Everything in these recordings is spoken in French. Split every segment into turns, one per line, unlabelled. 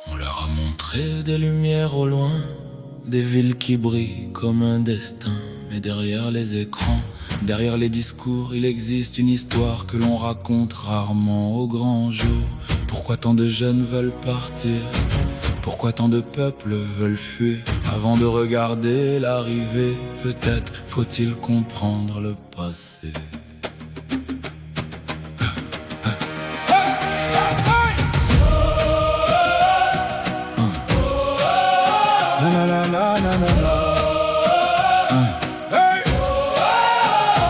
On leur a montré des lumières au loin, des villes qui brillent comme un destin. Mais derrière les écrans, derrière les discours, il existe une histoire que l'on raconte rarement au grand jour. Pourquoi tant de jeunes veulent partir? Pourquoi tant de peuples veulent fuir? Avant de regarder l'arrivée, peut-être faut-il comprendre le passé.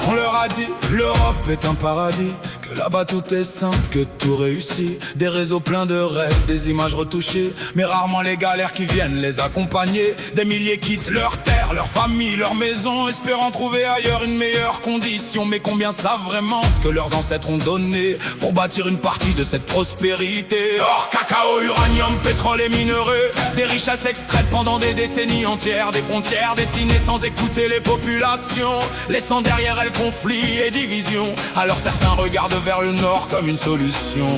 On leur a dit, l'Europe est un paradis, que là-bas tout est simple, que tout réussit. Des réseaux pleins de rêves, des images retouchées, mais rarement les galères qui viennent les accompagner. Des milliers quittent leur terre, leur famille, leur maison, espérant trouver ailleurs une meilleure condition. Mais combien savent vraiment ce que leurs ancêtres ont donné pour bâtir une partie de cette prospérité? Or, cacao, uranium, pétrole et minerais, des richesses extraites pendant des décennies entières. Des frontières dessinées sans écouter les populations, laissant derrière elles conflits et divisions. Alors certains regardent vers le nord comme une solution,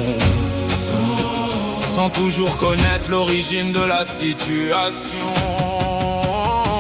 sans toujours connaître l'origine de la situation.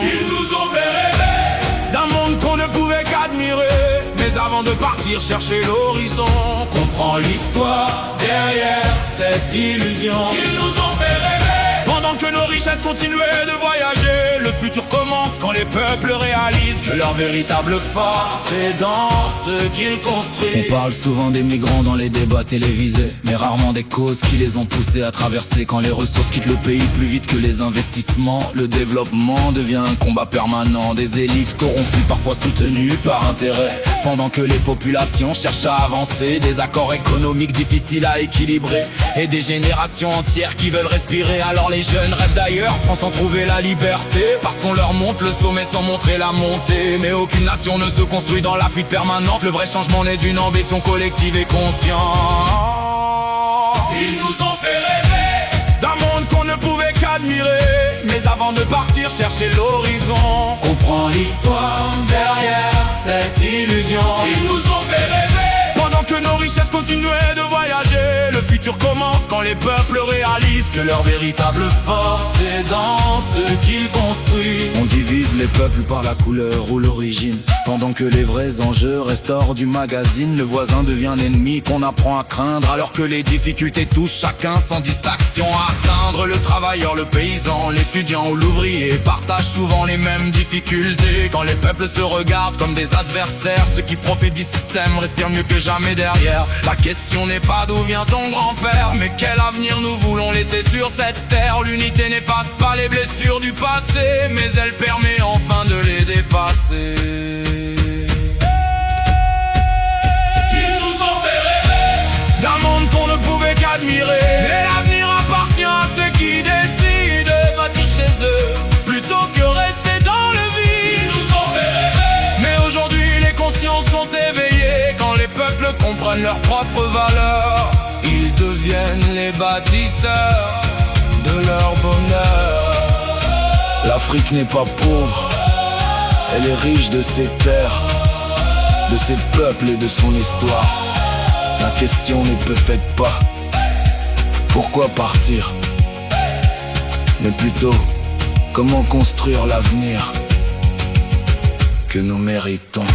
Ils nous ont fait rêver d'un monde qu'on ne pouvait qu'admirer, mais avant de partir chercher l'horizon, comprends l'histoire derrière cette illusion. Ils nous ont fait rêver pendant que nos richesses continuaient de voyager. Le futur commence quand les peuples réalisent que leur véritable force est dans ce qu'ils construisent.
On parle souvent des migrants dans les débats télévisés, mais rarement des causes qui les ont poussés à traverser. Quand les ressources quittent le pays plus vite que les investissements, le développement devient un combat permanent. Des élites corrompues, parfois soutenues par intérêt, pendant que les populations cherchent à avancer. Des accords économiques difficiles à équilibrer, et des générations entières qui veulent respirer. Alors les jeunes rêvent d'ailleurs, pensant trouver la liberté, parce qu'on leur montre le sommet sans montrer la montée. Mais aucune nation ne se construit dans la fuite permanente. Le vrai changement naît d'une ambition collective et consciente. Ils nous ont fait rêver d'un monde qu'on ne pouvait qu'admirer, mais avant de partir chercher l'horizon, comprends l'histoire derrière cette illusion. Ils nous ont fait rêver pendant que nos richesses continuaient de voyager. Le futur commence quand les peuples réalisent que leur véritable force est dans ce qu'ils construisent.
On divise les peuples par la couleur ou l'origine, pendant que les vrais enjeux restent hors du magazine. Le voisin devient l'ennemi qu'on apprend à craindre, alors que les difficultés touchent chacun sans distinction à atteindre. Le travailleur, le paysan, l'étudiant ou l'ouvrier partagent souvent les mêmes difficultés. Quand les peuples se regardent comme des adversaires, ceux qui profitent du système respirent mieux que jamais derrière. La question n'est pas d'où vient ton grand-père, mais quel avenir nous voulons laisser sur cette terre. L'unité n'efface pas les blessures du passé, mais elle permet enfin de les dépasser. Ils nous ont fait rêver d'un monde qu'on ne pouvait qu'admirer, mais l'avenir appartient à ceux qui décident de bâtir chez eux plutôt que rester dans le vide. Ils nous ont fait rêver, mais aujourd'hui les consciences sont éveillées. Quand les peuples comprennent leurs propres valeurs, ils deviennent les bâtisseurs de leur bonheur.
L'Afrique n'est pas pauvre, elle est riche de ses terres, de ses peuples et de son histoire. La question n'est peut-être pas pourquoi partir, mais plutôt comment construire l'avenir que nous méritons.